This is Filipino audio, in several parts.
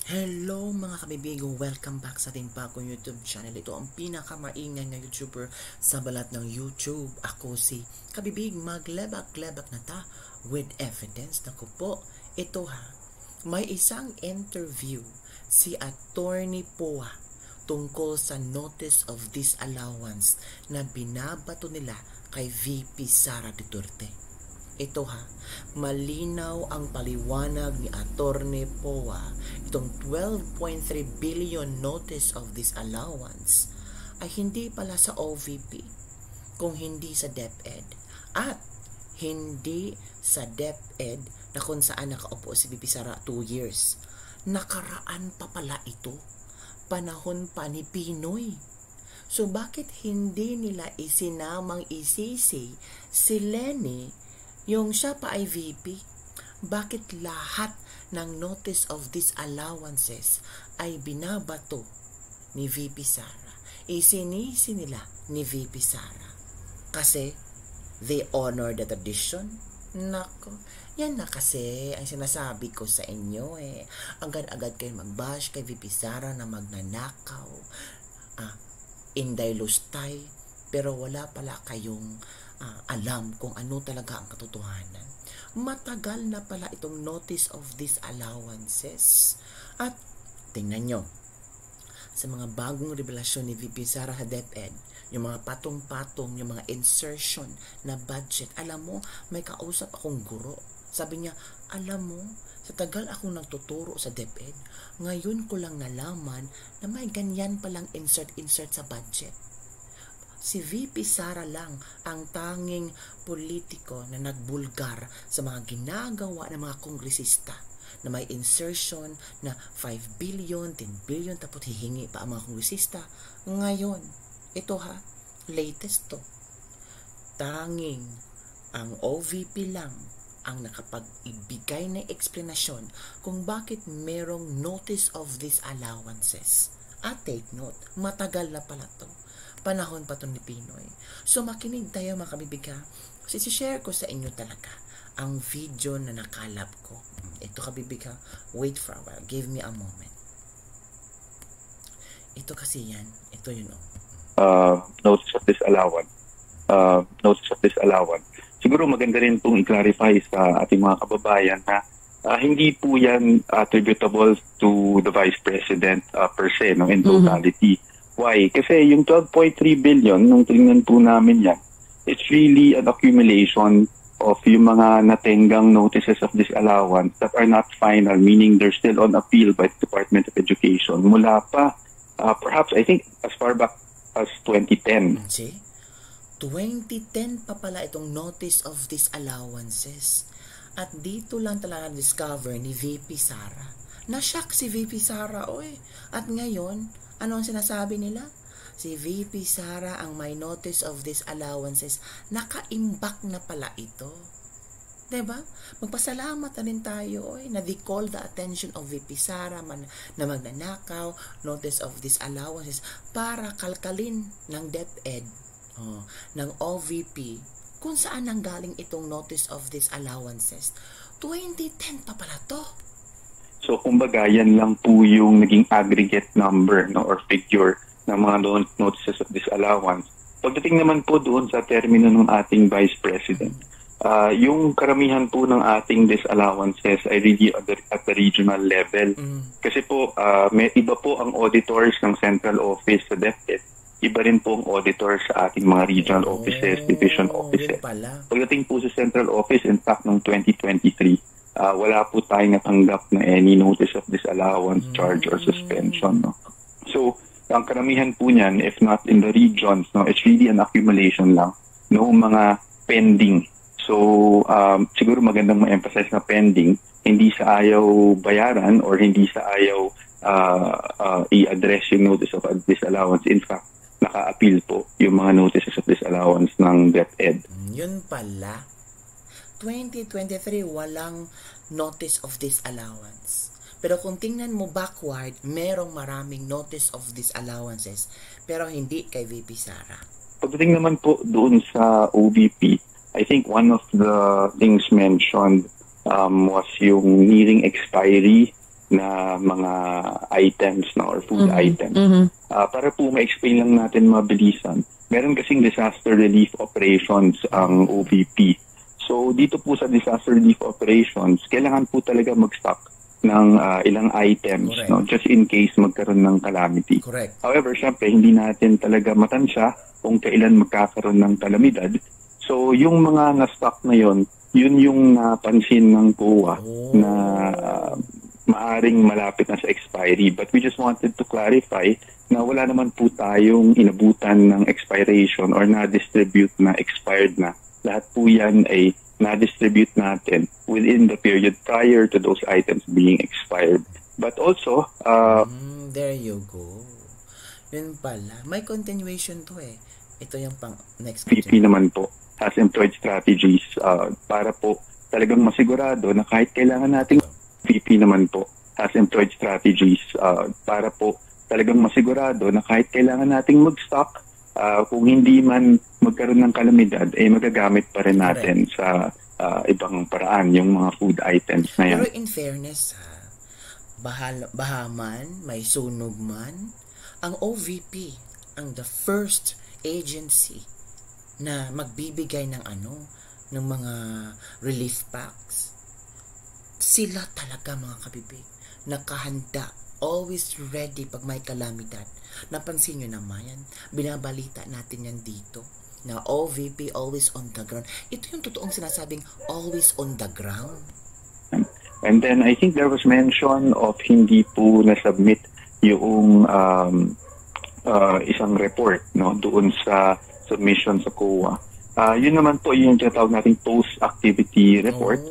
Hello mga kabibigo, welcome back sa ating bagong YouTube channel. Ito ang pinakamaingay na YouTuber sa balat ng YouTube. Ako si Kabibig, maglebak-lebak na ta with evidence. Naku po, ito ha, may isang interview si Attorney Poa tungkol sa notice of disallowance na binabato nila kay VP Sara Duterte. Ito ha, malinaw ang paliwanag ni Attorney Poa. Itong 12.3 billion notice of disallowance ay hindi pala sa OVP, kung hindi sa DepEd. At hindi sa DepEd na kung saan nakaupo si VP Sara 2 years. Nakaraan pa pala ito. Panahon pa ni Pinoy. So bakit hindi nila isinamang isisi si Lenny yung siya pa ay VP? Bakit lahat ng notice of disallowances ay binabato ni VP Sara? Isinisi nila ni VP Sara kasi they honor the tradition. Nako, yan na kasi ang sinasabi ko sa inyo eh. Agad-agad kayo mag-bash kay VP Sara na magnanakaw, inday lustay, pero wala pala kayong alam kung ano talaga ang katotohanan. Matagal na pala itong notice of disallowances. At tingnan nyo, sa mga bagong revelasyon ni VP Sara sa DepEd, yung mga patong-patong, yung mga insertion na budget, alam mo, may kausap akong guro. Sabi niya, alam mo, sa tagal akong nagtuturo sa DepEd, ngayon ko lang nalaman na may ganyan palang insert sa budget. Si VP Sara lang ang tanging politiko na nagbulgar sa mga ginagawa ng mga kongresista na may insertion na 5 billion, 10 billion, tapos hihingi pa ang mga kongresista. Ngayon, ito ha, latest to. Tanging ang OVP lang ang nakapag-ibigay ng eksplanasyon kung bakit merong notice of disallowances. At take note, matagal na pala to. Panahon pa to ni Pinoy. So makinig tayo mga kabibiga. Sisi-share ko sa inyo talaga ang video na nakalap ko. Ito kabibiga, wait for a while. Give me a moment. Ito kasi yan. Ito yun Notice of disallowance. Siguro maganda rin pong i-clarify sa ating mga kababayan na hindi po yan attributable to the Vice President per se, no, in totality. Why? Kasi yung 12.3 billion, nung tingnan po namin yan, it's really an accumulation of yung mga natenggang notices of disallowance that are not final, meaning they're still on appeal by the Department of Education. Mula pa, perhaps, I think, as far back as 2010. See? 2010 pa pala itong notice of disallowances. At dito lang talaga discover ni VP Sara. Na-shock si VP Sara, oy. At ngayon, ano ang sinasabi nila? Si VP Sara ang may notice of disallowances. Naka-imbak na pala ito. Diba? Magpasalamat na rin tayo na they call the attention of VP Sara na magnanakaw, notice of disallowances para kalkalin ng DepEd, ng OVP, kung saan nanggaling itong notice of disallowances. 2010 pa pala to. So, kumbaga, yan lang po yung naging aggregate number, no, or figure ng mga notices of disallowance. Pagdating naman po doon sa termino ng ating Vice President, yung karamihan po ng ating disallowances ay really at the regional level. Kasi po, may iba po ang auditors ng central office sa DepEd. Iba rin po ang auditor sa ating mga regional offices, division offices. Pagdating po sa central office, in fact, noong 2023, wala po tayong natanggap na any notice of disallowance, charge, or suspension. No? So, ang karamihan po niyan, if not in the regions, no, it's really an accumulation lang noong mga pending. So, siguro magandang ma-emphasize na pending, hindi sa ayaw bayaran or hindi sa ayaw i-address yung notice of disallowance. In fact, naka-appeal po yung mga notices of disallowance ng DepEd. Yun pala. 2023, walang notice of disallowance. Pero kung tingnan mo backward, merong maraming notice of disallowances. Pero hindi kay VP Sara. Pagdating naman po doon sa OVP, I think one of the things mentioned was yung nearing expiry na mga items, no, or food items. Para po ma-explain lang natin mabilisan, meron kasing disaster relief operations ang OVP. So dito po sa disaster relief operations, kailangan po talaga mag-stock ng ilang items, Correct. no, just in case magkaroon ng calamity. Correct. However, syempre, hindi natin talaga matansya kung kailan magkakaroon ng kalamidad. So yung mga na-stock na yun yung napansin ng COA na maaring malapit na sa expiry. But we just wanted to clarify na wala naman po tayong inabutan ng expiration or na-distribute na expired na. Lahat po yan ay na-distribute natin within the period prior to those items being expired. But also, there you go. Yun pala. May continuation to eh. Ito yung pang next VP naman po has employed strategies para po talagang masigurado na kahit kailangan nating VP naman po has employed strategies para po talagang masigurado na kahit kailangan nating mag-stock, kung hindi man magkaroon ng kalamidad, magagamit pa rin natin sa ibang paraan yung mga food items na yan. Pero in fairness, bahaman, may sunog man, ang OVP, ang the first agency na magbibigay ng ng mga relief packs. Sila talaga mga kabibig, nakahanda, always ready pag may kalamidad. Napansin nyo naman yan, binabalita natin yan dito, na OVP always on the ground. Ito yung totoong sinasabing always on the ground. And then I think there was mention of hindi po na-submit yung isang report, no, doon sa submission sa COA. Yun naman po yung tinatawag nating post-activity report.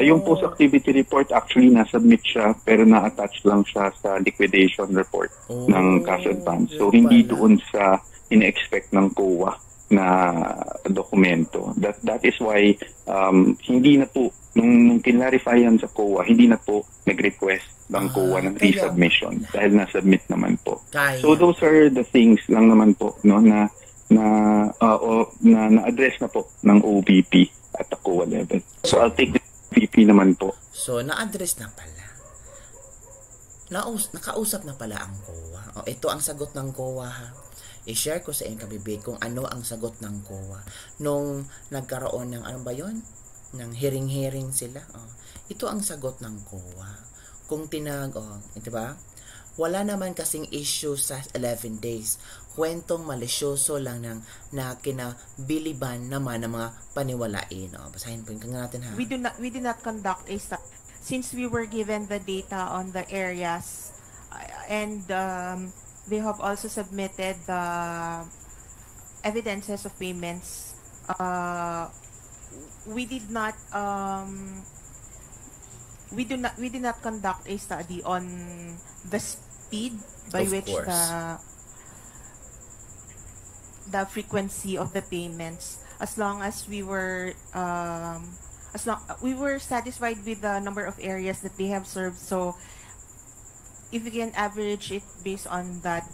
Yung post-activity report actually na-submit siya pero na-attach lang siya sa liquidation report ng cash advance. So hindi doon sa ina-expect ng COA na dokumento. That is why hindi na po nung kinlarify yan sa COA, hindi na po nag-request ng COA ng resubmission dahil na-submit naman po. So those are the things lang naman po, no, na na-address na po ng OVP at the COA level. So I'll take the VP naman po. So na-address na pala. Nakausap na pala ang COA. Ito ang sagot ng COA ha. I-share ko sa inyo kabibig kung ano ang sagot ng COA. Nung nagkaroon ng ng hearing sila. Ito ang sagot ng COA. Kung ito ba? Wala naman kasing issue sa 11 days. Kwentong malisyoso lang na kinabiliban naman ng mga paniwalain. Basahin po yung natin ha. We do not conduct a since we were given the data on the areas and they have also submitted the evidences of payments. We did not conduct a study on the speed by which the frequency of the payments, as long as we were satisfied with the number of areas that they have served. So if we can average it based on that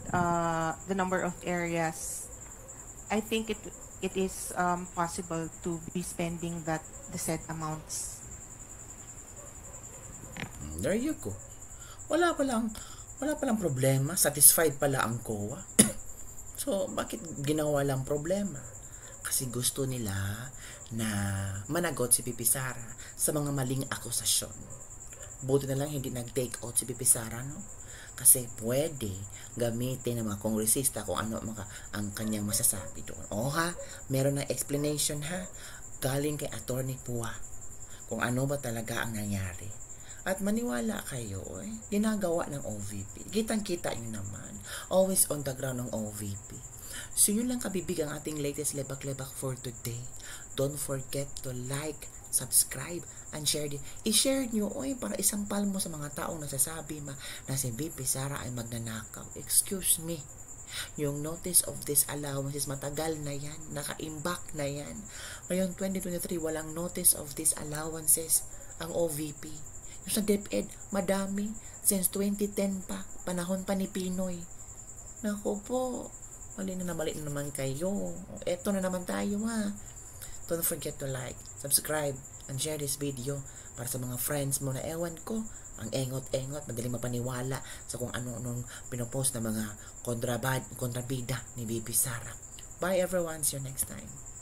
the number of areas, I think it is possible to be spending the said amounts. There you go. Wala palang problema. Satisfied pala ang COA. So, bakit ginawa lang problema? Kasi gusto nila na managot si Pipi Sara sa mga maling akusasyon. Buti na lang hindi nag-take out si Pipi Sara, no? Kasi pwede gamitin ng mga kongresista kung ano ang kanyang masasabi doon. Meron na explanation ha, galing kay Attorney Pua kung ano ba talaga ang nangyari. At maniwala kayo, ginagawa ng OVP. Kitang-kita nyo naman. Always on the ground ng OVP. So yun lang kabibig ang ating latest lebak-lebak for today. Don't forget to like, subscribe, and share din. I-share nyo, para isang palmo sa mga taong nasasabi na si VP Sara ay magnanakaw. Excuse me. Yung notice of disallowances, matagal na yan. Naka-imbak na yan. Ngayon, 2023, walang notice of disallowances ang OVP. Yung sa DepEd, madami. Since 2010 pa, panahon pa ni Pinoy. Naku po, mali na naman kayo. Eto na naman tayo ha. Don't forget to like, subscribe, and share this video para sa mga friends mo na ewan ko, ang engot-engot, madaling mapaniwala sa kung ano-anong pinopost na mga kontrabida ni BP Sara. Bye everyone, see you next time.